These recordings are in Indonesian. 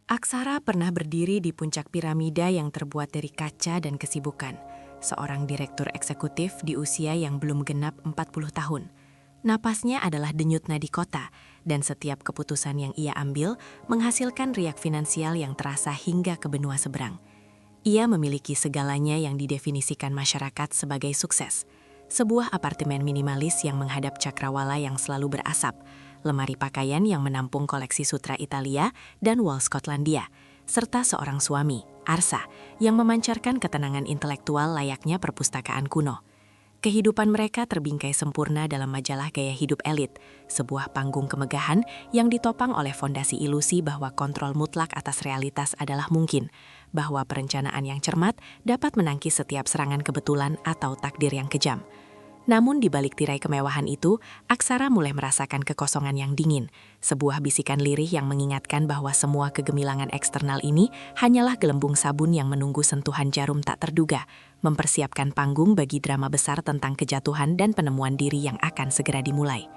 Aksara pernah berdiri di puncak piramida yang terbuat dari kaca dan kesibukan. Seorang direktur eksekutif di usia yang belum genap 40 tahun. Napasnya adalah denyut nadi kota, dan setiap keputusan yang ia ambil menghasilkan riak finansial yang terasa hingga ke benua seberang. Ia memiliki segalanya yang didefinisikan masyarakat sebagai sukses. Sebuah apartemen minimalis yang menghadap cakrawala yang selalu berasap, lemari pakaian yang menampung koleksi sutra Italia dan wall Skotlandia, serta seorang suami, Arsa, yang memancarkan ketenangan intelektual layaknya perpustakaan kuno. Kehidupan mereka terbingkai sempurna dalam majalah gaya hidup elit, sebuah panggung kemegahan yang ditopang oleh fondasi ilusi bahwa kontrol mutlak atas realitas adalah mungkin, bahwa perencanaan yang cermat dapat menangkis setiap serangan kebetulan atau takdir yang kejam. Namun di balik tirai kemewahan itu, Aksara mulai merasakan kekosongan yang dingin, sebuah bisikan lirih yang mengingatkan bahwa semua kegemilangan eksternal ini hanyalah gelembung sabun yang menunggu sentuhan jarum tak terduga, mempersiapkan panggung bagi drama besar tentang kejatuhan dan penemuan diri yang akan segera dimulai.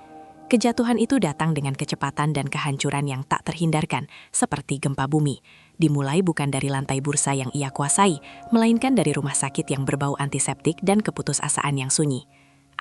Kejatuhan itu datang dengan kecepatan dan kehancuran yang tak terhindarkan, seperti gempa bumi. Dimulai bukan dari lantai bursa yang ia kuasai, melainkan dari rumah sakit yang berbau antiseptik dan keputusasaan yang sunyi.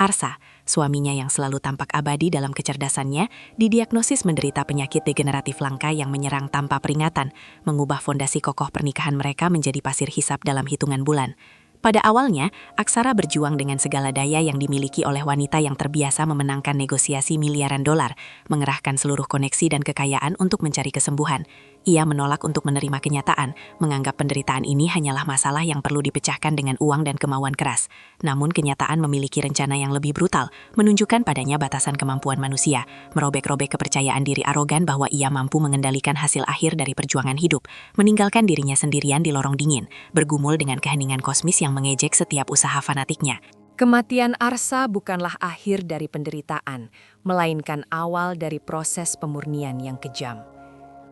Arsa, suaminya yang selalu tampak abadi dalam kecerdasannya, didiagnosis menderita penyakit degeneratif langka yang menyerang tanpa peringatan, mengubah fondasi kokoh pernikahan mereka menjadi pasir hisap dalam hitungan bulan. Pada awalnya, Aksara berjuang dengan segala daya yang dimiliki oleh wanita yang terbiasa memenangkan negosiasi miliaran dolar, mengerahkan seluruh koneksi dan kekayaan untuk mencari kesembuhan. Ia menolak untuk menerima kenyataan, menganggap penderitaan ini hanyalah masalah yang perlu dipecahkan dengan uang dan kemauan keras. Namun kenyataan memiliki rencana yang lebih brutal, menunjukkan padanya batasan kemampuan manusia, merobek-robek kepercayaan diri arogan bahwa ia mampu mengendalikan hasil akhir dari perjuangan hidup, meninggalkan dirinya sendirian di lorong dingin, bergumul dengan keheningan kosmis yang mengejek setiap usaha fanatiknya. Kematian Arsa bukanlah akhir dari penderitaan, melainkan awal dari proses pemurnian yang kejam.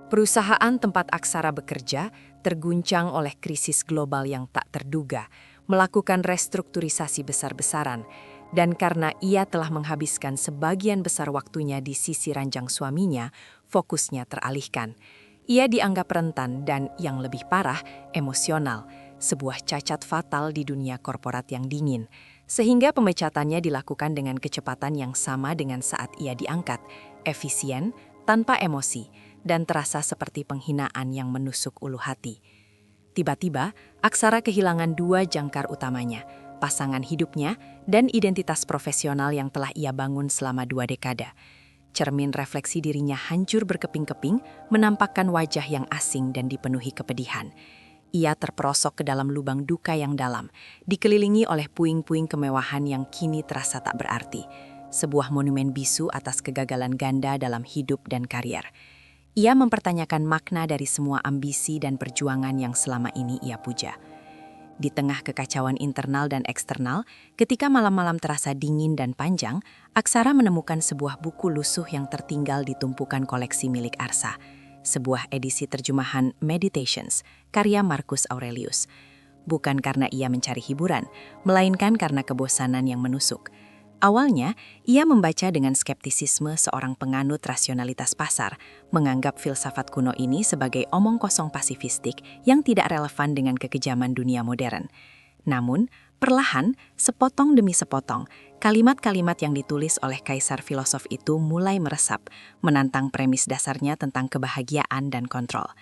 Perusahaan tempat Aksara bekerja terguncang oleh krisis global yang tak terduga, melakukan restrukturisasi besar-besaran, dan karena ia telah menghabiskan sebagian besar waktunya di sisi ranjang suaminya, fokusnya teralihkan. Ia dianggap rentan dan, yang lebih parah, emosional, sebuah cacat fatal di dunia korporat yang dingin, sehingga pemecatannya dilakukan dengan kecepatan yang sama dengan saat ia diangkat, efisien, tanpa emosi, dan terasa seperti penghinaan yang menusuk ulu hati. Tiba-tiba, Aksara kehilangan dua jangkar utamanya, pasangan hidupnya dan identitas profesional yang telah ia bangun selama 2 dekade. Cermin refleksi dirinya hancur berkeping-keping, menampakkan wajah yang asing dan dipenuhi kepedihan. Ia terperosok ke dalam lubang duka yang dalam, dikelilingi oleh puing-puing kemewahan yang kini terasa tak berarti. Sebuah monumen bisu atas kegagalan ganda dalam hidup dan karier. Ia mempertanyakan makna dari semua ambisi dan perjuangan yang selama ini ia puja. Di tengah kekacauan internal dan eksternal, ketika malam-malam terasa dingin dan panjang, Aksara menemukan sebuah buku lusuh yang tertinggal di tumpukan koleksi milik Arsa. Sebuah edisi terjemahan Meditations, karya Marcus Aurelius. Bukan karena ia mencari hiburan, melainkan karena kebosanan yang menusuk. Awalnya, ia membaca dengan skeptisisme seorang penganut rasionalitas pasar, menganggap filsafat kuno ini sebagai omong kosong pasifistik yang tidak relevan dengan kekejaman dunia modern. Namun, perlahan, sepotong demi sepotong, kalimat-kalimat yang ditulis oleh kaisar filosof itu mulai meresap, menantang premis dasarnya tentang kebahagiaan dan kontrol.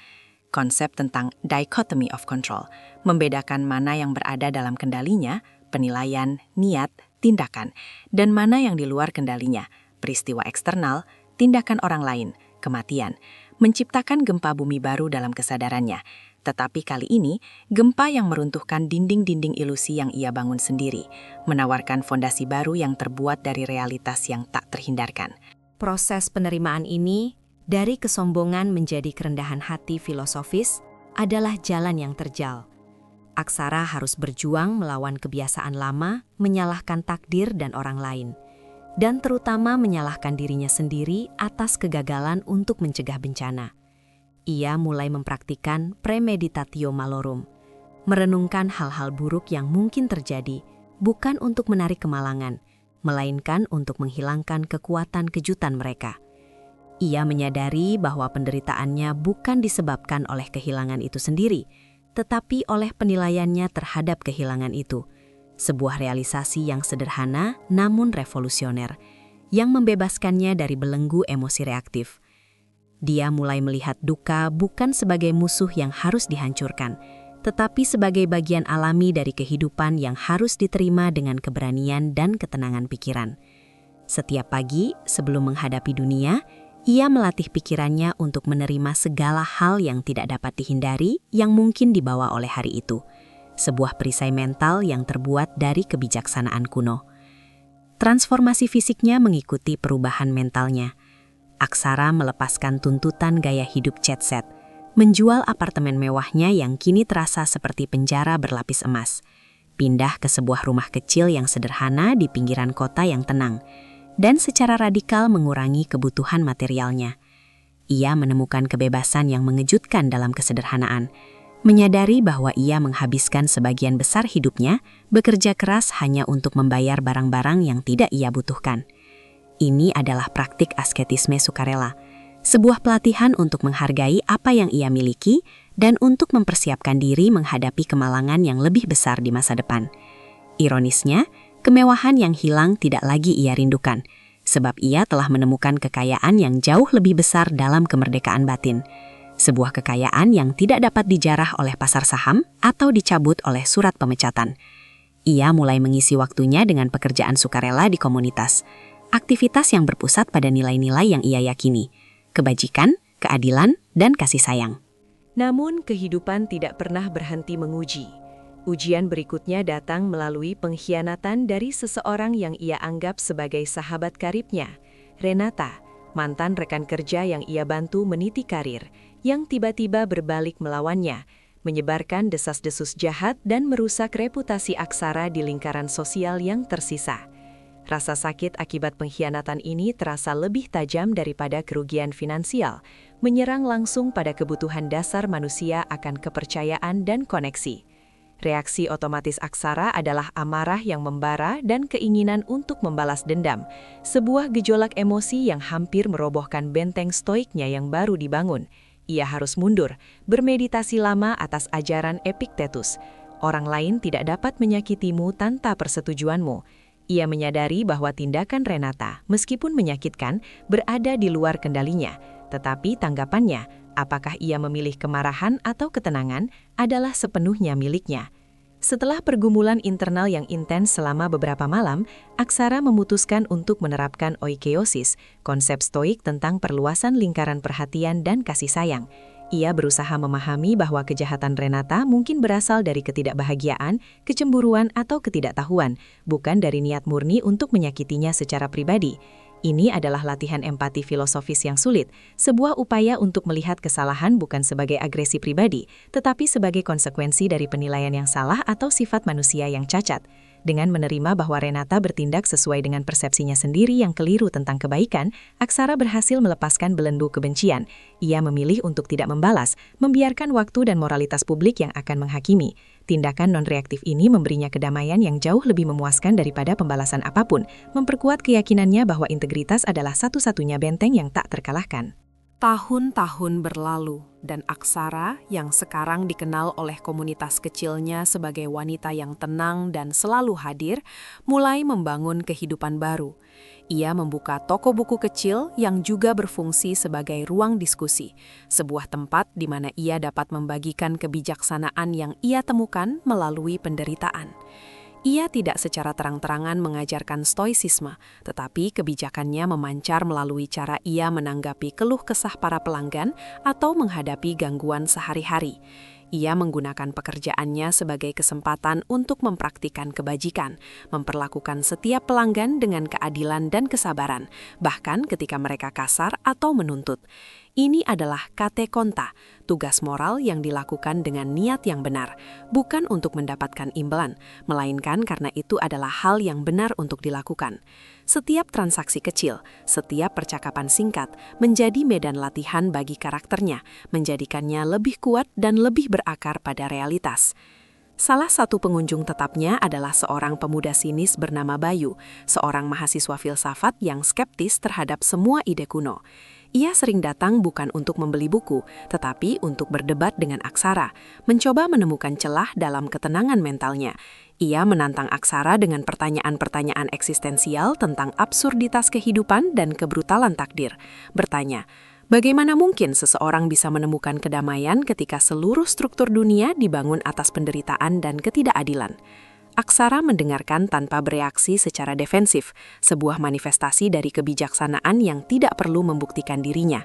Konsep tentang dichotomy of control, membedakan mana yang berada dalam kendalinya, penilaian, niat, tindakan, dan mana yang di luar kendalinya, peristiwa eksternal, tindakan orang lain, kematian, menciptakan gempa bumi baru dalam kesadarannya. Tetapi kali ini, gempa yang meruntuhkan dinding-dinding ilusi yang ia bangun sendiri, menawarkan fondasi baru yang terbuat dari realitas yang tak terhindarkan. Proses penerimaan ini, dari kesombongan menjadi kerendahan hati filosofis, adalah jalan yang terjal. Aksara harus berjuang melawan kebiasaan lama, menyalahkan takdir dan orang lain, dan terutama menyalahkan dirinya sendiri atas kegagalan untuk mencegah bencana. Ia mulai mempraktikkan premeditatio malorum, merenungkan hal-hal buruk yang mungkin terjadi, bukan untuk menarik kemalangan, melainkan untuk menghilangkan kekuatan kejutan mereka. Ia menyadari bahwa penderitaannya bukan disebabkan oleh kehilangan itu sendiri, tetapi oleh penilaiannya terhadap kehilangan itu. Sebuah realisasi yang sederhana namun revolusioner, yang membebaskannya dari belenggu emosi reaktif. Dia mulai melihat duka bukan sebagai musuh yang harus dihancurkan, tetapi sebagai bagian alami dari kehidupan yang harus diterima dengan keberanian dan ketenangan pikiran. Setiap pagi, sebelum menghadapi dunia, ia melatih pikirannya untuk menerima segala hal yang tidak dapat dihindari yang mungkin dibawa oleh hari itu. Sebuah perisai mental yang terbuat dari kebijaksanaan kuno. Transformasi fisiknya mengikuti perubahan mentalnya. Aksara melepaskan tuntutan gaya hidup jet set, menjual apartemen mewahnya yang kini terasa seperti penjara berlapis emas, pindah ke sebuah rumah kecil yang sederhana di pinggiran kota yang tenang, dan secara radikal mengurangi kebutuhan materialnya. Ia menemukan kebebasan yang mengejutkan dalam kesederhanaan, menyadari bahwa ia menghabiskan sebagian besar hidupnya bekerja keras hanya untuk membayar barang-barang yang tidak ia butuhkan. Ini adalah praktik asketisme sukarela, sebuah pelatihan untuk menghargai apa yang ia miliki dan untuk mempersiapkan diri menghadapi kemalangan yang lebih besar di masa depan. Ironisnya, kemewahan yang hilang tidak lagi ia rindukan, sebab ia telah menemukan kekayaan yang jauh lebih besar dalam kemerdekaan batin. Sebuah kekayaan yang tidak dapat dijarah oleh pasar saham atau dicabut oleh surat pemecatan. Ia mulai mengisi waktunya dengan pekerjaan sukarela di komunitas, aktivitas yang berpusat pada nilai-nilai yang ia yakini, kebajikan, keadilan, dan kasih sayang. Namun kehidupan tidak pernah berhenti menguji. Ujian berikutnya datang melalui pengkhianatan dari seseorang yang ia anggap sebagai sahabat karibnya, Renata, mantan rekan kerja yang ia bantu meniti karir, yang tiba-tiba berbalik melawannya, menyebarkan desas-desus jahat dan merusak reputasi Aksara di lingkaran sosial yang tersisa. Rasa sakit akibat pengkhianatan ini terasa lebih tajam daripada kerugian finansial, menyerang langsung pada kebutuhan dasar manusia akan kepercayaan dan koneksi. Reaksi otomatis Aksara adalah amarah yang membara dan keinginan untuk membalas dendam, sebuah gejolak emosi yang hampir merobohkan benteng stoiknya yang baru dibangun. Ia harus mundur, bermeditasi lama atas ajaran Epictetus. Orang lain tidak dapat menyakitimu tanpa persetujuanmu. Ia menyadari bahwa tindakan Renata, meskipun menyakitkan, berada di luar kendalinya, tetapi tanggapannya, apakah ia memilih kemarahan atau ketenangan, adalah sepenuhnya miliknya. Setelah pergumulan internal yang intens selama beberapa malam, Aksara memutuskan untuk menerapkan oikeiosis, konsep stoik tentang perluasan lingkaran perhatian dan kasih sayang. Ia berusaha memahami bahwa kejahatan Renata mungkin berasal dari ketidakbahagiaan, kecemburuan, atau ketidaktahuan, bukan dari niat murni untuk menyakitinya secara pribadi. Ini adalah latihan empati filosofis yang sulit, sebuah upaya untuk melihat kesalahan bukan sebagai agresi pribadi, tetapi sebagai konsekuensi dari penilaian yang salah atau sifat manusia yang cacat. Dengan menerima bahwa Renata bertindak sesuai dengan persepsinya sendiri yang keliru tentang kebaikan, Aksara berhasil melepaskan belenggu kebencian. Ia memilih untuk tidak membalas, membiarkan waktu dan moralitas publik yang akan menghakimi. Tindakan non-reaktif ini memberinya kedamaian yang jauh lebih memuaskan daripada pembalasan apapun, memperkuat keyakinannya bahwa integritas adalah satu-satunya benteng yang tak terkalahkan. Tahun-tahun berlalu, dan Aksara yang sekarang dikenal oleh komunitas kecilnya sebagai wanita yang tenang dan selalu hadir, mulai membangun kehidupan baru. Ia membuka toko buku kecil yang juga berfungsi sebagai ruang diskusi, sebuah tempat di mana ia dapat membagikan kebijaksanaan yang ia temukan melalui penderitaan. Ia tidak secara terang-terangan mengajarkan stoicisme, tetapi kebijakannya memancar melalui cara ia menanggapi keluh kesah para pelanggan atau menghadapi gangguan sehari-hari. Ia menggunakan pekerjaannya sebagai kesempatan untuk mempraktikkan kebajikan, memperlakukan setiap pelanggan dengan keadilan dan kesabaran, bahkan ketika mereka kasar atau menuntut. Ini adalah kate konta, tugas moral yang dilakukan dengan niat yang benar, bukan untuk mendapatkan imbalan, melainkan karena itu adalah hal yang benar untuk dilakukan. Setiap transaksi kecil, setiap percakapan singkat, menjadi medan latihan bagi karakternya, menjadikannya lebih kuat dan lebih berakar pada realitas. Salah satu pengunjung tetapnya adalah seorang pemuda sinis bernama Bayu, seorang mahasiswa filsafat yang skeptis terhadap semua ide kuno. Ia sering datang bukan untuk membeli buku, tetapi untuk berdebat dengan Aksara, mencoba menemukan celah dalam ketenangan mentalnya. Ia menantang Aksara dengan pertanyaan-pertanyaan eksistensial tentang absurditas kehidupan dan kebrutalan takdir. Bertanya, bagaimana mungkin seseorang bisa menemukan kedamaian ketika seluruh struktur dunia dibangun atas penderitaan dan ketidakadilan? Aksara mendengarkan tanpa bereaksi secara defensif, sebuah manifestasi dari kebijaksanaan yang tidak perlu membuktikan dirinya.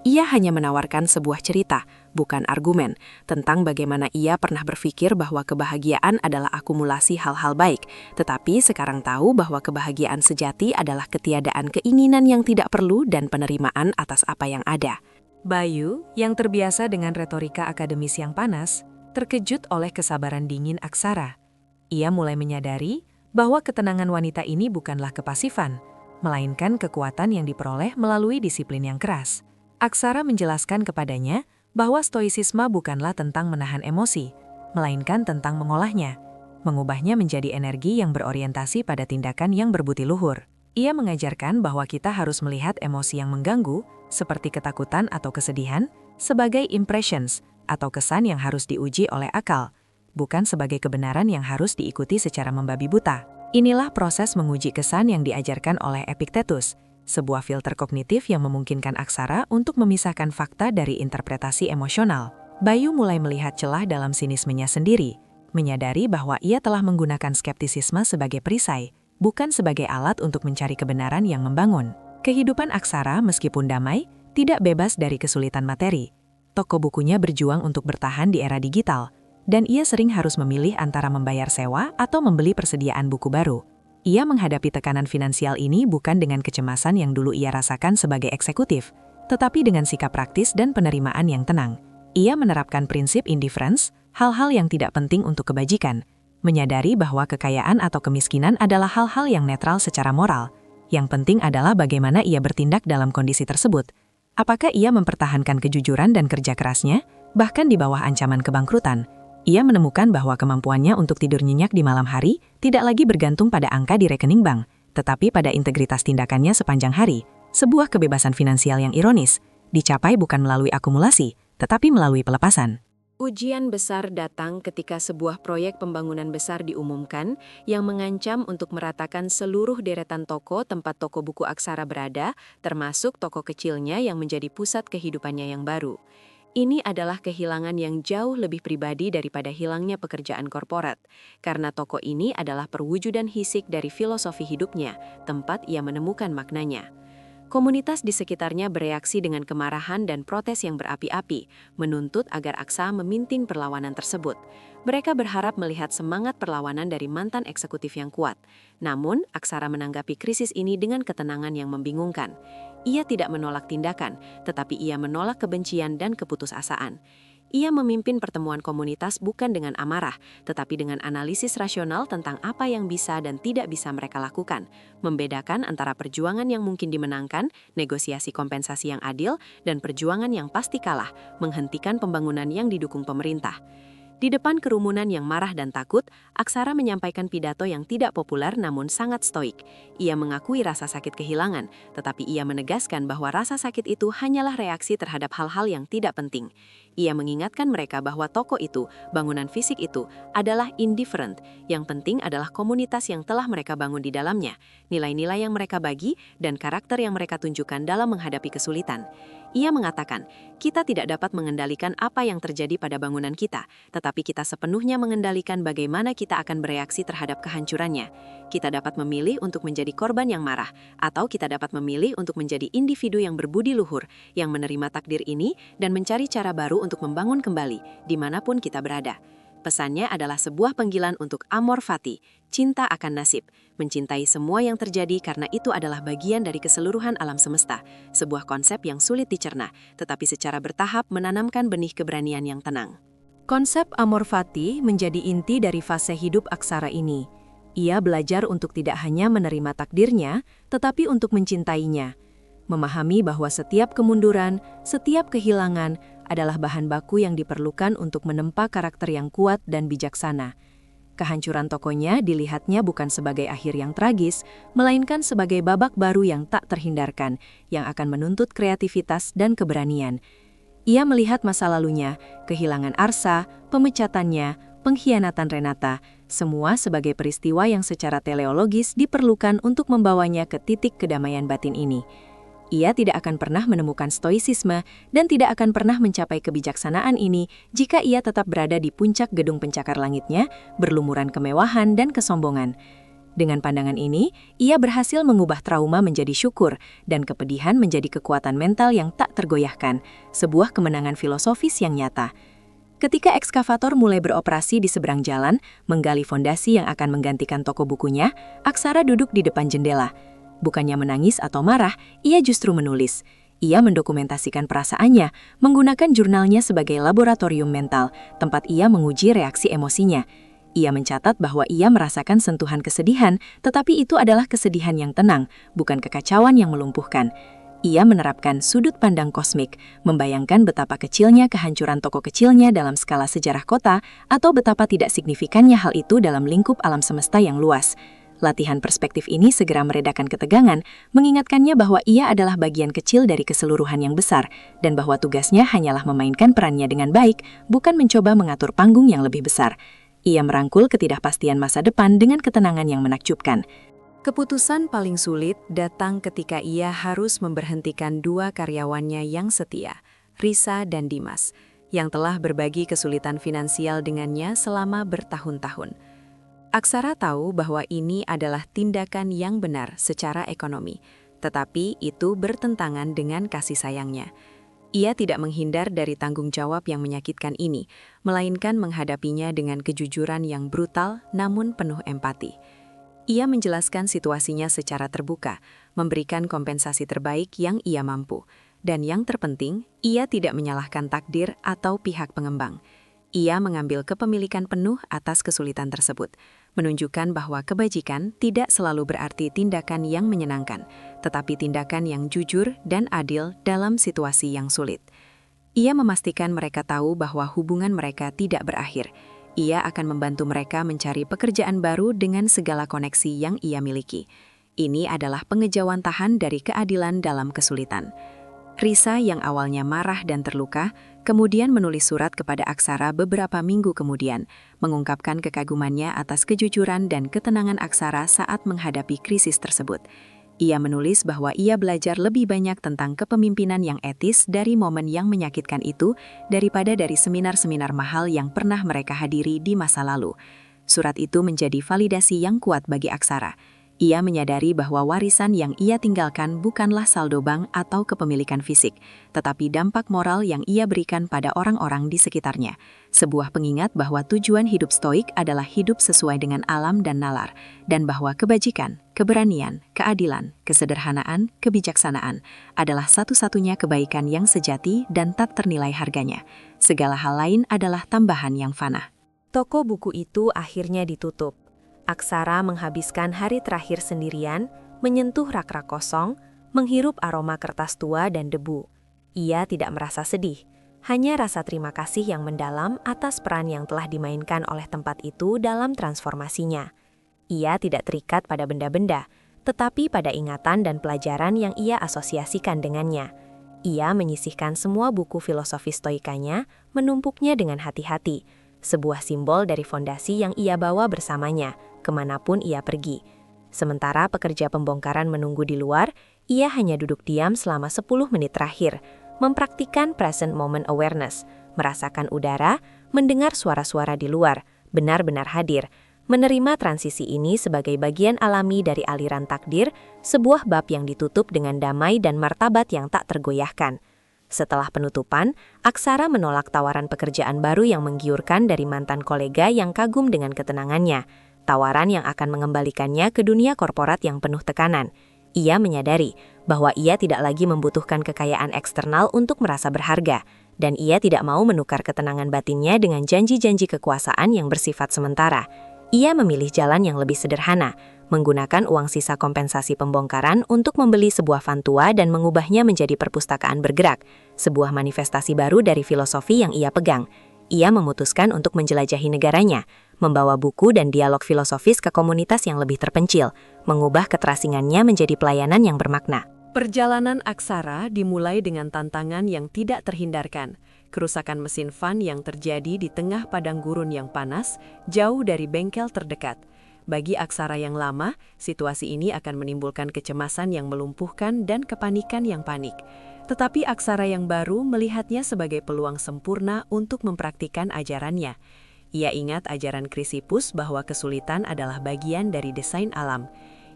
Ia hanya menawarkan sebuah cerita, bukan argumen, tentang bagaimana ia pernah berpikir bahwa kebahagiaan adalah akumulasi hal-hal baik, tetapi sekarang tahu bahwa kebahagiaan sejati adalah ketiadaan keinginan yang tidak perlu dan penerimaan atas apa yang ada. Bayu, yang terbiasa dengan retorika akademis yang panas, terkejut oleh kesabaran dingin Aksara. Ia mulai menyadari bahwa ketenangan wanita ini bukanlah kepasifan, melainkan kekuatan yang diperoleh melalui disiplin yang keras. Aksara menjelaskan kepadanya bahwa stoisisme bukanlah tentang menahan emosi, melainkan tentang mengolahnya, mengubahnya menjadi energi yang berorientasi pada tindakan yang berbudi luhur. Ia mengajarkan bahwa kita harus melihat emosi yang mengganggu, seperti ketakutan atau kesedihan, sebagai impressions atau kesan yang harus diuji oleh akal, bukan sebagai kebenaran yang harus diikuti secara membabi buta. Inilah proses menguji kesan yang diajarkan oleh Epictetus, sebuah filter kognitif yang memungkinkan Aksara untuk memisahkan fakta dari interpretasi emosional. Bayu mulai melihat celah dalam sinismenya sendiri, menyadari bahwa ia telah menggunakan skeptisisme sebagai perisai, bukan sebagai alat untuk mencari kebenaran yang membangun. Kehidupan Aksara meskipun damai, tidak bebas dari kesulitan materi. Toko bukunya berjuang untuk bertahan di era digital, dan ia sering harus memilih antara membayar sewa atau membeli persediaan buku baru. Ia menghadapi tekanan finansial ini bukan dengan kecemasan yang dulu ia rasakan sebagai eksekutif, tetapi dengan sikap praktis dan penerimaan yang tenang. Ia menerapkan prinsip indifference, hal-hal yang tidak penting untuk kebajikan, menyadari bahwa kekayaan atau kemiskinan adalah hal-hal yang netral secara moral. Yang penting adalah bagaimana ia bertindak dalam kondisi tersebut. Apakah ia mempertahankan kejujuran dan kerja kerasnya, bahkan di bawah ancaman kebangkrutan? Ia menemukan bahwa kemampuannya untuk tidur nyenyak di malam hari tidak lagi bergantung pada angka di rekening bank, tetapi pada integritas tindakannya sepanjang hari. Sebuah kebebasan finansial yang ironis, dicapai bukan melalui akumulasi, tetapi melalui pelepasan. Ujian besar datang ketika sebuah proyek pembangunan besar diumumkan yang mengancam untuk meratakan seluruh deretan toko tempat toko buku Aksara berada, termasuk toko kecilnya yang menjadi pusat kehidupannya yang baru. Ini adalah kehilangan yang jauh lebih pribadi daripada hilangnya pekerjaan korporat, karena toko ini adalah perwujudan fisik dari filosofi hidupnya, tempat ia menemukan maknanya. Komunitas di sekitarnya bereaksi dengan kemarahan dan protes yang berapi-api, menuntut agar Aksa memimpin perlawanan tersebut. Mereka berharap melihat semangat perlawanan dari mantan eksekutif yang kuat. Namun, Aksara menanggapi krisis ini dengan ketenangan yang membingungkan. Ia tidak menolak tindakan, tetapi ia menolak kebencian dan keputusasaan. Ia memimpin pertemuan komunitas bukan dengan amarah, tetapi dengan analisis rasional tentang apa yang bisa dan tidak bisa mereka lakukan, membedakan antara perjuangan yang mungkin dimenangkan, negosiasi kompensasi yang adil, dan perjuangan yang pasti kalah, menghentikan pembangunan yang didukung pemerintah. Di depan kerumunan yang marah dan takut, Aksara menyampaikan pidato yang tidak populer namun sangat stoik. Ia mengakui rasa sakit kehilangan, tetapi ia menegaskan bahwa rasa sakit itu hanyalah reaksi terhadap hal-hal yang tidak penting. Ia mengingatkan mereka bahwa toko itu, bangunan fisik itu, adalah indifferent. Yang penting adalah komunitas yang telah mereka bangun di dalamnya, nilai-nilai yang mereka bagi, dan karakter yang mereka tunjukkan dalam menghadapi kesulitan. Ia mengatakan, kita tidak dapat mengendalikan apa yang terjadi pada bangunan kita, tetapi kita sepenuhnya mengendalikan bagaimana kita akan bereaksi terhadap kehancurannya. Kita dapat memilih untuk menjadi korban yang marah, atau kita dapat memilih untuk menjadi individu yang berbudi luhur, yang menerima takdir ini dan mencari cara baru untuk membangun kembali, dimanapun kita berada. Pesannya adalah sebuah panggilan untuk amor fati, cinta akan nasib, mencintai semua yang terjadi karena itu adalah bagian dari keseluruhan alam semesta, sebuah konsep yang sulit dicerna, tetapi secara bertahap menanamkan benih keberanian yang tenang. Konsep amor fati menjadi inti dari fase hidup Aksara ini. Ia belajar untuk tidak hanya menerima takdirnya, tetapi untuk mencintainya. Memahami bahwa setiap kemunduran, setiap kehilangan adalah bahan baku yang diperlukan untuk menempa karakter yang kuat dan bijaksana. kehancuran tokonya dilihatnya bukan sebagai akhir yang tragis, melainkan sebagai babak baru yang tak terhindarkan, yang akan menuntut kreativitas dan keberanian. Ia melihat masa lalunya, kehilangan Arsa, pemecatannya, pengkhianatan Renata, semua sebagai peristiwa yang secara teleologis diperlukan untuk membawanya ke titik kedamaian batin ini. Ia tidak akan pernah menemukan stoisisme dan tidak akan pernah mencapai kebijaksanaan ini jika ia tetap berada di puncak gedung pencakar langitnya, berlumuran kemewahan dan kesombongan. Dengan pandangan ini, ia berhasil mengubah trauma menjadi syukur dan kepedihan menjadi kekuatan mental yang tak tergoyahkan, sebuah kemenangan filosofis yang nyata. Ketika ekskavator mulai beroperasi di seberang jalan, menggali fondasi yang akan menggantikan toko bukunya, Aksara duduk di depan jendela. Bukannya menangis atau marah, ia justru menulis. Ia mendokumentasikan perasaannya, menggunakan jurnalnya sebagai laboratorium mental, tempat ia menguji reaksi emosinya. Ia mencatat bahwa ia merasakan sentuhan kesedihan, tetapi itu adalah kesedihan yang tenang, bukan kekacauan yang melumpuhkan. Ia menerapkan sudut pandang kosmik, membayangkan betapa kecilnya kehancuran toko kecilnya dalam skala sejarah kota, atau betapa tidak signifikannya hal itu dalam lingkup alam semesta yang luas. Latihan perspektif ini segera meredakan ketegangan, mengingatkannya bahwa ia adalah bagian kecil dari keseluruhan yang besar, dan bahwa tugasnya hanyalah memainkan perannya dengan baik, bukan mencoba mengatur panggung yang lebih besar. Ia merangkul ketidakpastian masa depan dengan ketenangan yang menakjubkan. Keputusan paling sulit datang ketika ia harus memberhentikan dua karyawannya yang setia, Risa dan Dimas, yang telah berbagi kesulitan finansial dengannya selama bertahun-tahun. Aksara tahu bahwa ini adalah tindakan yang benar secara ekonomi, tetapi itu bertentangan dengan kasih sayangnya. Ia tidak menghindar dari tanggung jawab yang menyakitkan ini, melainkan menghadapinya dengan kejujuran yang brutal namun penuh empati. Ia menjelaskan situasinya secara terbuka, memberikan kompensasi terbaik yang ia mampu, dan yang terpenting, ia tidak menyalahkan takdir atau pihak pengembang. Ia mengambil kepemilikan penuh atas kesulitan tersebut, menunjukkan bahwa kebajikan tidak selalu berarti tindakan yang menyenangkan, tetapi tindakan yang jujur dan adil dalam situasi yang sulit. Ia memastikan mereka tahu bahwa hubungan mereka tidak berakhir. Ia akan membantu mereka mencari pekerjaan baru dengan segala koneksi yang ia miliki. Ini adalah pengejawantahan dari keadilan dalam kesulitan. Risa yang awalnya marah dan terluka, kemudian menulis surat kepada Aksara beberapa minggu kemudian, mengungkapkan kekagumannya atas kejujuran dan ketenangan Aksara saat menghadapi krisis tersebut. Ia menulis bahwa ia belajar lebih banyak tentang kepemimpinan yang etis dari momen yang menyakitkan itu daripada dari seminar-seminar mahal yang pernah mereka hadiri di masa lalu. Surat itu menjadi validasi yang kuat bagi Aksara. Ia menyadari bahwa warisan yang ia tinggalkan bukanlah saldo bank atau kepemilikan fisik, tetapi dampak moral yang ia berikan pada orang-orang di sekitarnya. Sebuah pengingat bahwa tujuan hidup stoik adalah hidup sesuai dengan alam dan nalar, dan bahwa kebajikan, keberanian, keadilan, kesederhanaan, kebijaksanaan adalah satu-satunya kebaikan yang sejati dan tak ternilai harganya. Segala hal lain adalah tambahan yang fana. Toko buku itu akhirnya ditutup. Aksara menghabiskan hari terakhir sendirian, menyentuh rak-rak kosong, menghirup aroma kertas tua dan debu. Ia tidak merasa sedih, hanya rasa terima kasih yang mendalam atas peran yang telah dimainkan oleh tempat itu dalam transformasinya. Ia tidak terikat pada benda-benda, tetapi pada ingatan dan pelajaran yang ia asosiasikan dengannya. Ia menyisihkan semua buku filosofi stoikanya, menumpuknya dengan hati-hati, sebuah simbol dari fondasi yang ia bawa bersamanya, kemanapun ia pergi. Sementara pekerja pembongkaran menunggu di luar, ia hanya duduk diam selama 10 menit terakhir, mempraktikkan present moment awareness, merasakan udara, mendengar suara-suara di luar, benar-benar hadir, menerima transisi ini sebagai bagian alami dari aliran takdir, sebuah bab yang ditutup dengan damai dan martabat yang tak tergoyahkan. Setelah penutupan, Aksara menolak tawaran pekerjaan baru yang menggiurkan dari mantan kolega yang kagum dengan ketenangannya, tawaran yang akan mengembalikannya ke dunia korporat yang penuh tekanan. Ia menyadari bahwa ia tidak lagi membutuhkan kekayaan eksternal untuk merasa berharga, dan ia tidak mau menukar ketenangan batinnya dengan janji-janji kekuasaan yang bersifat sementara. Ia memilih jalan yang lebih sederhana, menggunakan uang sisa kompensasi pembongkaran untuk membeli sebuah fantua dan mengubahnya menjadi perpustakaan bergerak, sebuah manifestasi baru dari filosofi yang ia pegang. Ia memutuskan untuk menjelajahi negaranya, membawa buku dan dialog filosofis ke komunitas yang lebih terpencil, mengubah keterasingannya menjadi pelayanan yang bermakna. Perjalanan Aksara dimulai dengan tantangan yang tidak terhindarkan. Kerusakan mesin fan yang terjadi di tengah padang gurun yang panas, jauh dari bengkel terdekat. Bagi Aksara yang lama, situasi ini akan menimbulkan kecemasan yang melumpuhkan dan kepanikan yang panik. Tetapi Aksara yang baru melihatnya sebagai peluang sempurna untuk mempraktikkan ajarannya. Ia ingat ajaran Chrysippus bahwa kesulitan adalah bagian dari desain alam.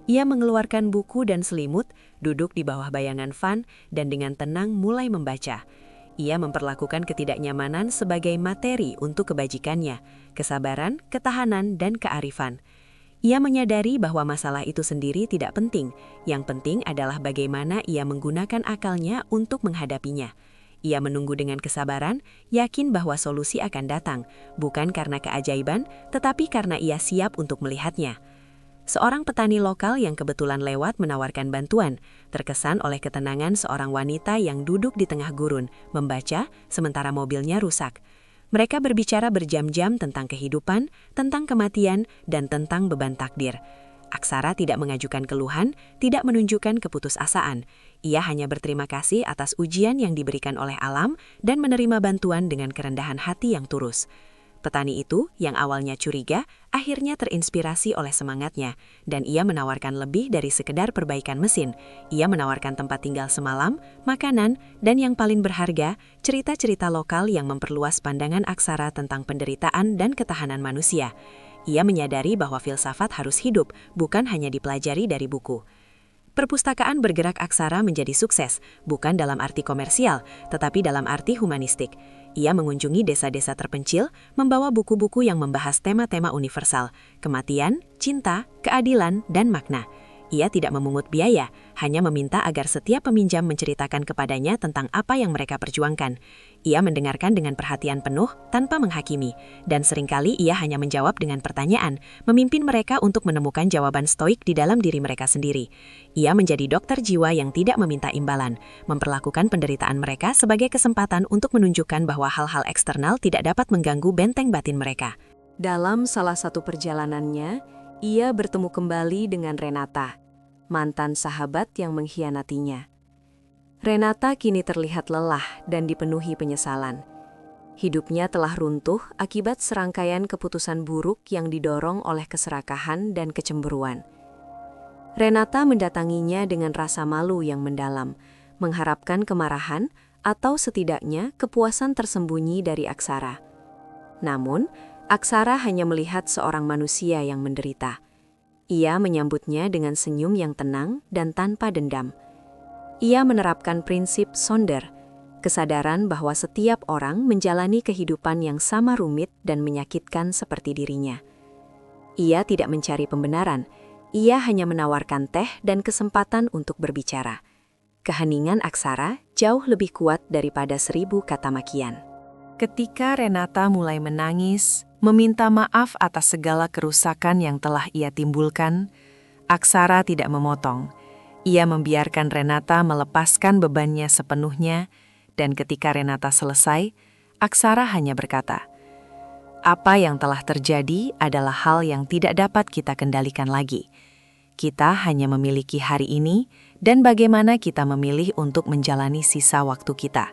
Ia mengeluarkan buku dan selimut, duduk di bawah bayangan fan, dan dengan tenang mulai membaca. Ia memperlakukan ketidaknyamanan sebagai materi untuk kebajikannya, kesabaran, ketahanan, dan kearifan. Ia menyadari bahwa masalah itu sendiri tidak penting. Yang penting adalah bagaimana ia menggunakan akalnya untuk menghadapinya. Ia menunggu dengan kesabaran, yakin bahwa solusi akan datang, bukan karena keajaiban, tetapi karena ia siap untuk melihatnya. Seorang petani lokal yang kebetulan lewat menawarkan bantuan, terkesan oleh ketenangan seorang wanita yang duduk di tengah gurun, membaca sementara mobilnya rusak. Mereka berbicara berjam-jam tentang kehidupan, tentang kematian, dan tentang beban takdir. Aksara tidak mengajukan keluhan, tidak menunjukkan keputusasaan. Ia hanya berterima kasih atas ujian yang diberikan oleh alam dan menerima bantuan dengan kerendahan hati yang tulus. Petani itu, yang awalnya curiga, akhirnya terinspirasi oleh semangatnya, dan ia menawarkan lebih dari sekedar perbaikan mesin. Ia menawarkan tempat tinggal semalam, makanan, dan yang paling berharga, cerita-cerita lokal yang memperluas pandangan Aksara tentang penderitaan dan ketahanan manusia. Ia menyadari bahwa filsafat harus hidup, bukan hanya dipelajari dari buku. Perpustakaan bergerak Aksara menjadi sukses, bukan dalam arti komersial, tetapi dalam arti humanistik. Ia mengunjungi desa-desa terpencil, membawa buku-buku yang membahas tema-tema universal, kematian, cinta, keadilan, dan makna. Ia tidak memungut biaya, hanya meminta agar setiap peminjam menceritakan kepadanya tentang apa yang mereka perjuangkan. Ia mendengarkan dengan perhatian penuh tanpa menghakimi, dan seringkali ia hanya menjawab dengan pertanyaan, memimpin mereka untuk menemukan jawaban stoik di dalam diri mereka sendiri. Ia menjadi dokter jiwa yang tidak meminta imbalan, memperlakukan penderitaan mereka sebagai kesempatan untuk menunjukkan bahwa hal-hal eksternal tidak dapat mengganggu benteng batin mereka. Dalam salah satu perjalanannya, ia bertemu kembali dengan Renata, mantan sahabat yang mengkhianatinya. Renata kini terlihat lelah dan dipenuhi penyesalan. Hidupnya telah runtuh akibat serangkaian keputusan buruk yang didorong oleh keserakahan dan kecemburuan. Renata mendatanginya dengan rasa malu yang mendalam, mengharapkan kemarahan atau setidaknya kepuasan tersembunyi dari Aksara. Namun, Aksara hanya melihat seorang manusia yang menderita. Ia menyambutnya dengan senyum yang tenang dan tanpa dendam. Ia menerapkan prinsip Sonder, kesadaran bahwa setiap orang menjalani kehidupan yang sama rumit dan menyakitkan seperti dirinya. Ia tidak mencari pembenaran, ia hanya menawarkan teh dan kesempatan untuk berbicara. Keheningan Aksara jauh lebih kuat daripada 1000 kata makian. Ketika Renata mulai menangis, meminta maaf atas segala kerusakan yang telah ia timbulkan, Aksara tidak memotong. Ia membiarkan Renata melepaskan bebannya sepenuhnya, dan ketika Renata selesai, Aksara hanya berkata, "Apa yang telah terjadi adalah hal yang tidak dapat kita kendalikan lagi. Kita hanya memiliki hari ini dan bagaimana kita memilih untuk menjalani sisa waktu kita.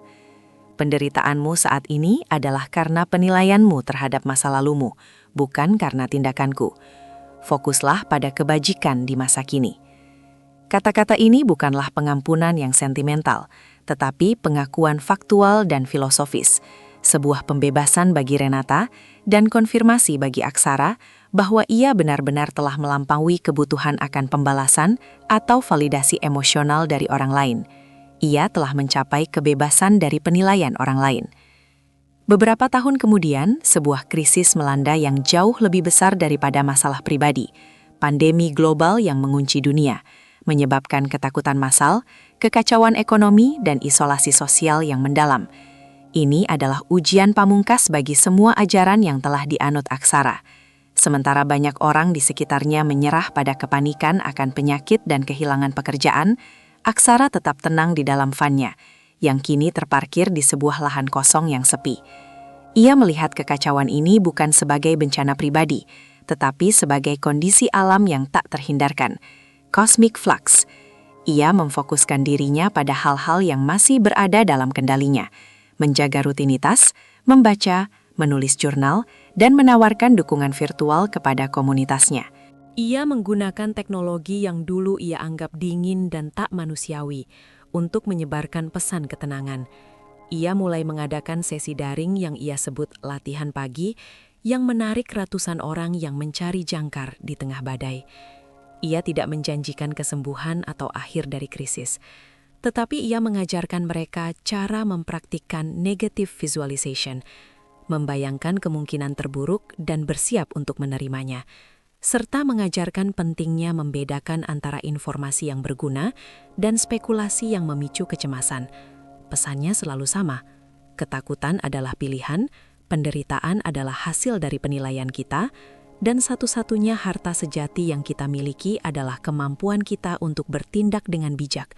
Penderitaanmu saat ini adalah karena penilaianmu terhadap masa lalumu, bukan karena tindakanku. Fokuslah pada kebajikan di masa kini." Kata-kata ini bukanlah pengampunan yang sentimental, tetapi pengakuan faktual dan filosofis, sebuah pembebasan bagi Renata dan konfirmasi bagi Aksara bahwa ia benar-benar telah melampaui kebutuhan akan pembalasan atau validasi emosional dari orang lain. Ia telah mencapai kebebasan dari penilaian orang lain. Beberapa tahun kemudian, sebuah krisis melanda yang jauh lebih besar daripada masalah pribadi, pandemi global yang mengunci dunia, menyebabkan ketakutan massal, kekacauan ekonomi, dan isolasi sosial yang mendalam. Ini adalah ujian pamungkas bagi semua ajaran yang telah dianut Aksara. Sementara banyak orang di sekitarnya menyerah pada kepanikan akan penyakit dan kehilangan pekerjaan, Aksara tetap tenang di dalam van-nya, yang kini terparkir di sebuah lahan kosong yang sepi. Ia melihat kekacauan ini bukan sebagai bencana pribadi, tetapi sebagai kondisi alam yang tak terhindarkan, cosmic flux. Ia memfokuskan dirinya pada hal-hal yang masih berada dalam kendalinya, menjaga rutinitas, membaca, menulis jurnal, dan menawarkan dukungan virtual kepada komunitasnya. Ia menggunakan teknologi yang dulu ia anggap dingin dan tak manusiawi untuk menyebarkan pesan ketenangan. Ia mulai mengadakan sesi daring yang ia sebut latihan pagi yang menarik ratusan orang yang mencari jangkar di tengah badai. Ia tidak menjanjikan kesembuhan atau akhir dari krisis, tetapi ia mengajarkan mereka cara mempraktikkan negative visualization, membayangkan kemungkinan terburuk dan bersiap untuk menerimanya, serta mengajarkan pentingnya membedakan antara informasi yang berguna dan spekulasi yang memicu kecemasan. Pesannya selalu sama, ketakutan adalah pilihan, penderitaan adalah hasil dari penilaian kita, dan satu-satunya harta sejati yang kita miliki adalah kemampuan kita untuk bertindak dengan bijak,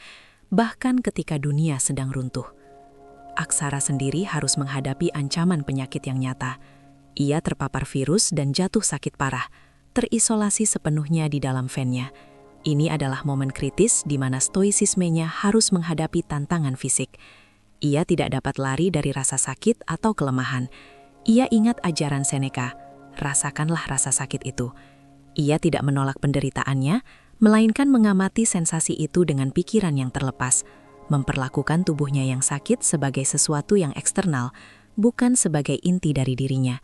bahkan ketika dunia sedang runtuh. Aksara sendiri harus menghadapi ancaman penyakit yang nyata. Ia terpapar virus dan jatuh sakit parah, terisolasi sepenuhnya di dalam van-nya. Ini adalah momen kritis di mana stoisismenya harus menghadapi tantangan fisik. Ia tidak dapat lari dari rasa sakit atau kelemahan. Ia ingat ajaran Seneca, rasakanlah rasa sakit itu. Ia tidak menolak penderitaannya, melainkan mengamati sensasi itu dengan pikiran yang terlepas, memperlakukan tubuhnya yang sakit sebagai sesuatu yang eksternal, bukan sebagai inti dari dirinya.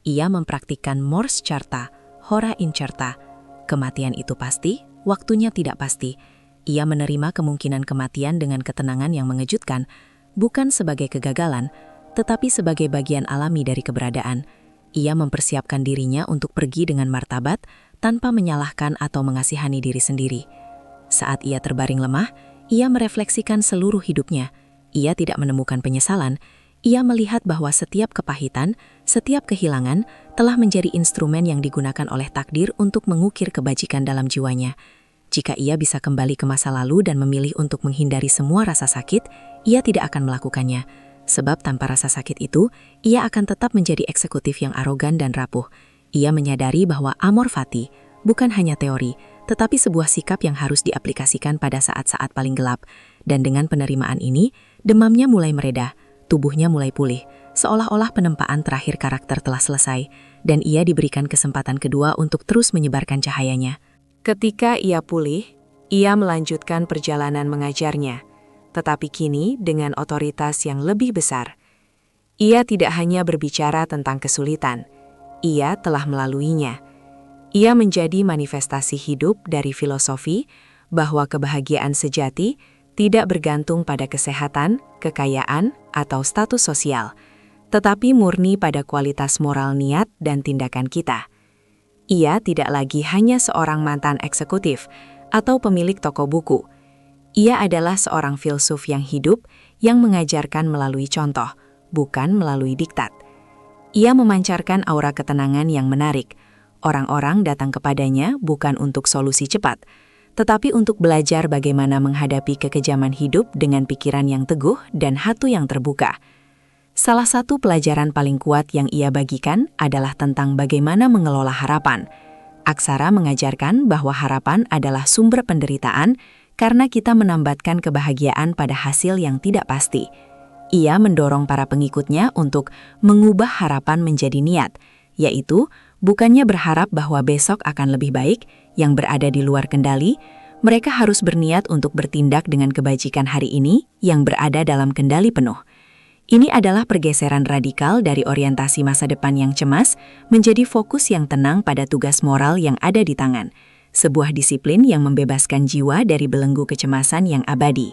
Ia mempraktikkan mors charta, hora incerta. Kematian itu pasti, waktunya tidak pasti. Ia menerima kemungkinan kematian dengan ketenangan yang mengejutkan, bukan sebagai kegagalan, tetapi sebagai bagian alami dari keberadaan. Ia mempersiapkan dirinya untuk pergi dengan martabat, tanpa menyalahkan atau mengasihani diri sendiri. Saat ia terbaring lemah, ia merefleksikan seluruh hidupnya. Ia tidak menemukan penyesalan. Ia melihat bahwa setiap kepahitan, setiap kehilangan, telah menjadi instrumen yang digunakan oleh takdir untuk mengukir kebajikan dalam jiwanya. Jika ia bisa kembali ke masa lalu dan memilih untuk menghindari semua rasa sakit, ia tidak akan melakukannya. Sebab tanpa rasa sakit itu, ia akan tetap menjadi eksekutif yang arogan dan rapuh. Ia menyadari bahwa amor fati bukan hanya teori, tetapi sebuah sikap yang harus diaplikasikan pada saat-saat paling gelap. Dan dengan penerimaan ini, demamnya mulai mereda, tubuhnya mulai pulih, seolah-olah penempaan terakhir karakter telah selesai, dan ia diberikan kesempatan kedua untuk terus menyebarkan cahayanya. Ketika ia pulih, ia melanjutkan perjalanan mengajarnya, tetapi kini dengan otoritas yang lebih besar. Ia tidak hanya berbicara tentang kesulitan, ia telah melaluinya. Ia menjadi manifestasi hidup dari filosofi bahwa kebahagiaan sejati tidak bergantung pada kesehatan, kekayaan, atau status sosial, tetapi murni pada kualitas moral niat dan tindakan kita. Ia tidak lagi hanya seorang mantan eksekutif atau pemilik toko buku. Ia adalah seorang filsuf yang hidup yang mengajarkan melalui contoh, bukan melalui diktat. Ia memancarkan aura ketenangan yang menarik. Orang-orang datang kepadanya bukan untuk solusi cepat, tetapi untuk belajar bagaimana menghadapi kekejaman hidup dengan pikiran yang teguh dan hati yang terbuka. Salah satu pelajaran paling kuat yang ia bagikan adalah tentang bagaimana mengelola harapan. Aksara mengajarkan bahwa harapan adalah sumber penderitaan karena kita menambatkan kebahagiaan pada hasil yang tidak pasti. Ia mendorong para pengikutnya untuk mengubah harapan menjadi niat, yaitu bukannya berharap bahwa besok akan lebih baik yang berada di luar kendali, mereka harus berniat untuk bertindak dengan kebajikan hari ini yang berada dalam kendali penuh. Ini adalah pergeseran radikal dari orientasi masa depan yang cemas menjadi fokus yang tenang pada tugas moral yang ada di tangan, sebuah disiplin yang membebaskan jiwa dari belenggu kecemasan yang abadi.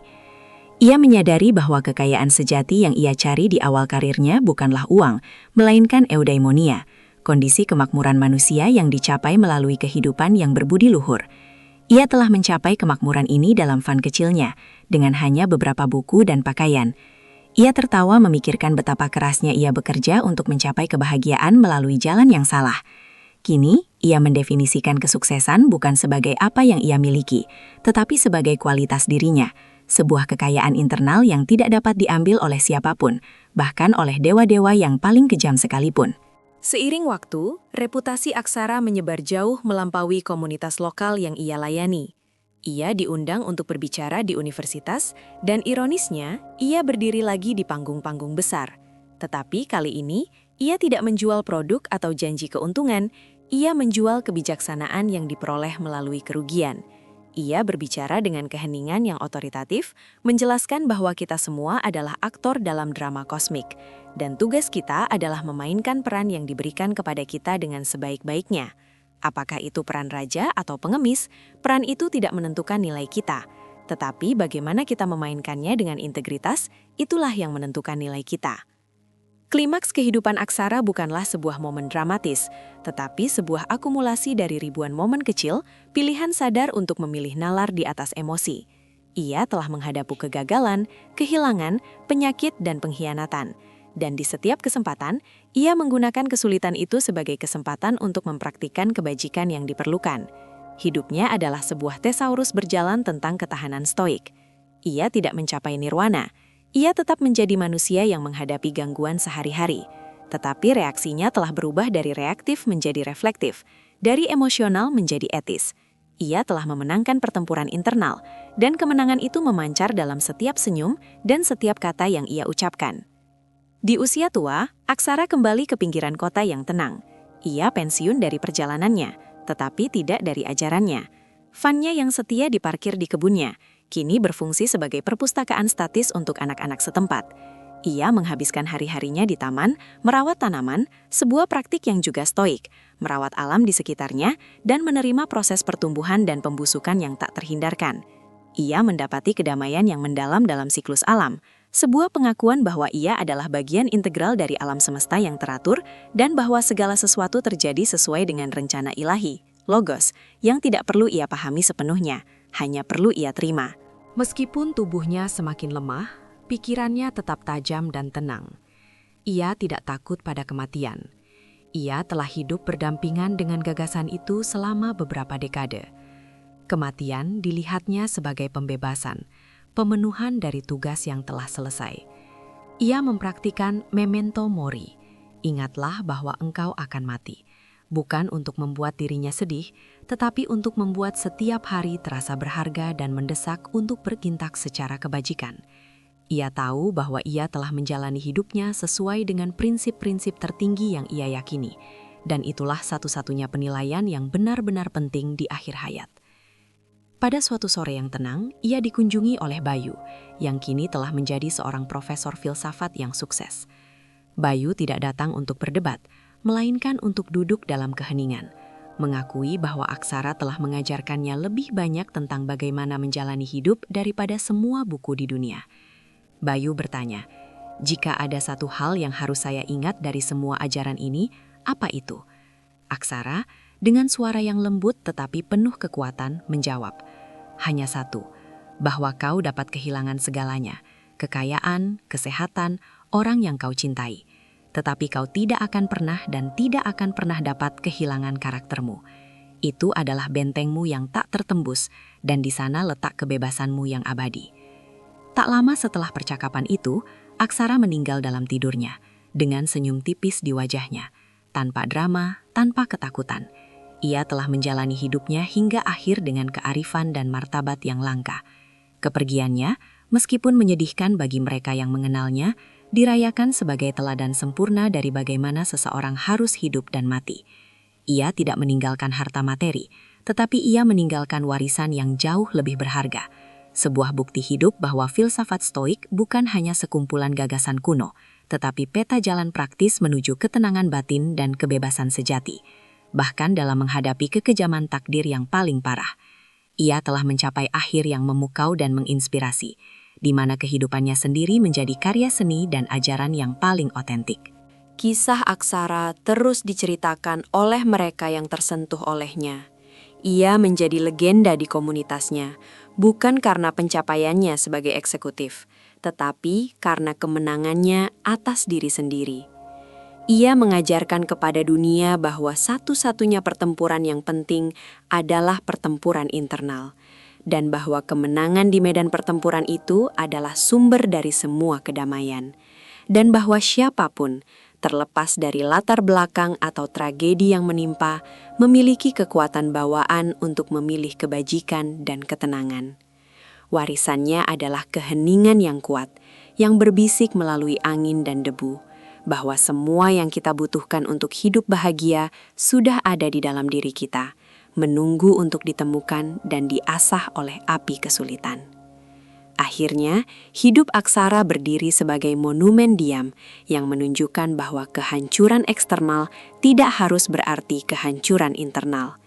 Ia menyadari bahwa kekayaan sejati yang ia cari di awal karirnya bukanlah uang, melainkan eudaimonia, kondisi kemakmuran manusia yang dicapai melalui kehidupan yang berbudi luhur. Ia telah mencapai kemakmuran ini dalam van kecilnya, dengan hanya beberapa buku dan pakaian. Ia tertawa memikirkan betapa kerasnya ia bekerja untuk mencapai kebahagiaan melalui jalan yang salah. Kini, ia mendefinisikan kesuksesan bukan sebagai apa yang ia miliki, tetapi sebagai kualitas dirinya, sebuah kekayaan internal yang tidak dapat diambil oleh siapapun, bahkan oleh dewa-dewa yang paling kejam sekalipun. Seiring waktu, reputasi Aksara menyebar jauh melampaui komunitas lokal yang ia layani. Ia diundang untuk berbicara di universitas, dan ironisnya, ia berdiri lagi di panggung-panggung besar. Tetapi kali ini, ia tidak menjual produk atau janji keuntungan, ia menjual kebijaksanaan yang diperoleh melalui kerugian. Ia berbicara dengan keheningan yang otoritatif, menjelaskan bahwa kita semua adalah aktor dalam drama kosmik, dan tugas kita adalah memainkan peran yang diberikan kepada kita dengan sebaik-baiknya. Apakah itu peran raja atau pengemis, peran itu tidak menentukan nilai kita. Tetapi bagaimana kita memainkannya dengan integritas, itulah yang menentukan nilai kita. Klimaks kehidupan Aksara bukanlah sebuah momen dramatis, tetapi sebuah akumulasi dari ribuan momen kecil, pilihan sadar untuk memilih nalar di atas emosi. Ia telah menghadapi kegagalan, kehilangan, penyakit, dan pengkhianatan. Dan di setiap kesempatan, ia menggunakan kesulitan itu sebagai kesempatan untuk mempraktikkan kebajikan yang diperlukan. Hidupnya adalah sebuah tesaurus berjalan tentang ketahanan stoik. Ia tidak mencapai nirwana. Ia tetap menjadi manusia yang menghadapi gangguan sehari-hari. Tetapi reaksinya telah berubah dari reaktif menjadi reflektif, dari emosional menjadi etis. Ia telah memenangkan pertempuran internal, dan kemenangan itu memancar dalam setiap senyum dan setiap kata yang ia ucapkan. Di usia tua, Aksara kembali ke pinggiran kota yang tenang. Ia pensiun dari perjalanannya, tetapi tidak dari ajarannya. Vannya yang setia diparkir di kebunnya, kini berfungsi sebagai perpustakaan statis untuk anak-anak setempat. Ia menghabiskan hari-harinya di taman, merawat tanaman, sebuah praktik yang juga stoik, merawat alam di sekitarnya, dan menerima proses pertumbuhan dan pembusukan yang tak terhindarkan. Ia mendapati kedamaian yang mendalam dalam siklus alam, sebuah pengakuan bahwa ia adalah bagian integral dari alam semesta yang teratur dan bahwa segala sesuatu terjadi sesuai dengan rencana ilahi, logos, yang tidak perlu ia pahami sepenuhnya, hanya perlu ia terima. Meskipun tubuhnya semakin lemah, pikirannya tetap tajam dan tenang. Ia tidak takut pada kematian. Ia telah hidup berdampingan dengan gagasan itu selama beberapa dekade. Kematian dilihatnya sebagai pembebasan, pemenuhan dari tugas yang telah selesai. Ia mempraktikkan memento mori, ingatlah bahwa engkau akan mati. Bukan untuk membuat dirinya sedih, tetapi untuk membuat setiap hari terasa berharga dan mendesak untuk bertindak secara kebajikan. Ia tahu bahwa ia telah menjalani hidupnya sesuai dengan prinsip-prinsip tertinggi yang ia yakini, dan itulah satu-satunya penilaian yang benar-benar penting di akhir hayat. Pada suatu sore yang tenang, ia dikunjungi oleh Bayu, yang kini telah menjadi seorang profesor filsafat yang sukses. Bayu tidak datang untuk berdebat, melainkan untuk duduk dalam keheningan, mengakui bahwa Aksara telah mengajarkannya lebih banyak tentang bagaimana menjalani hidup daripada semua buku di dunia. Bayu bertanya, "Jika ada satu hal yang harus saya ingat dari semua ajaran ini, apa itu?" Aksara, dengan suara yang lembut tetapi penuh kekuatan, menjawab, "Hanya satu, bahwa kau dapat kehilangan segalanya, kekayaan, kesehatan, orang yang kau cintai. Tetapi kau tidak akan pernah dan tidak akan pernah dapat kehilangan karaktermu. Itu adalah bentengmu yang tak tertembus, dan di sana letak kebebasanmu yang abadi." Tak lama setelah percakapan itu, Aksara meninggal dalam tidurnya, dengan senyum tipis di wajahnya, tanpa drama, tanpa ketakutan. Ia telah menjalani hidupnya hingga akhir dengan kearifan dan martabat yang langka. Kepergiannya, meskipun menyedihkan bagi mereka yang mengenalnya, dirayakan sebagai teladan sempurna dari bagaimana seseorang harus hidup dan mati. Ia tidak meninggalkan harta materi, tetapi ia meninggalkan warisan yang jauh lebih berharga. Sebuah bukti hidup bahwa filsafat stoik bukan hanya sekumpulan gagasan kuno, tetapi peta jalan praktis menuju ketenangan batin dan kebebasan sejati. Bahkan dalam menghadapi kekejaman takdir yang paling parah, ia telah mencapai akhir yang memukau dan menginspirasi, di mana kehidupannya sendiri menjadi karya seni dan ajaran yang paling otentik. Kisah Aksara terus diceritakan oleh mereka yang tersentuh olehnya. Ia menjadi legenda di komunitasnya, bukan karena pencapaiannya sebagai eksekutif, tetapi karena kemenangannya atas diri sendiri. Ia mengajarkan kepada dunia bahwa satu-satunya pertempuran yang penting adalah pertempuran internal. dan bahwa kemenangan di medan pertempuran itu adalah sumber dari semua kedamaian, dan bahwa siapapun, terlepas dari latar belakang atau tragedi yang menimpa, memiliki kekuatan bawaan untuk memilih kebajikan dan ketenangan. Warisannya adalah keheningan yang kuat, yang berbisik melalui angin dan debu, bahwa semua yang kita butuhkan untuk hidup bahagia sudah ada di dalam diri kita, menunggu untuk ditemukan dan diasah oleh api kesulitan. Akhirnya, hidup Aksara berdiri sebagai monumen diam yang menunjukkan bahwa kehancuran eksternal tidak harus berarti kehancuran internal.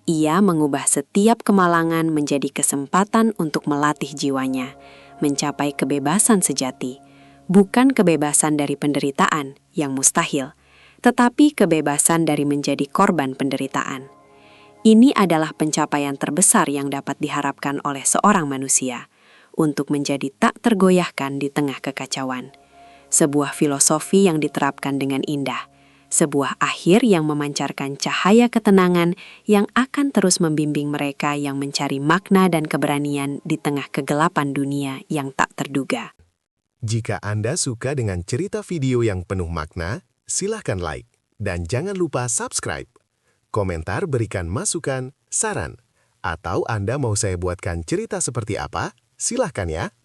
Ia mengubah setiap kemalangan menjadi kesempatan untuk melatih jiwanya, mencapai kebebasan sejati, bukan kebebasan dari penderitaan yang mustahil, tetapi kebebasan dari menjadi korban penderitaan. Ini adalah pencapaian terbesar yang dapat diharapkan oleh seorang manusia, untuk menjadi tak tergoyahkan di tengah kekacauan. Sebuah filosofi yang diterapkan dengan indah, sebuah akhir yang memancarkan cahaya ketenangan yang akan terus membimbing mereka yang mencari makna dan keberanian di tengah kegelapan dunia yang tak terduga. Jika Anda suka dengan cerita video yang penuh makna, silahkan like. Dan jangan lupa subscribe. Komentar berikan masukan, saran. Atau Anda mau saya buatkan cerita seperti apa? Silahkan ya.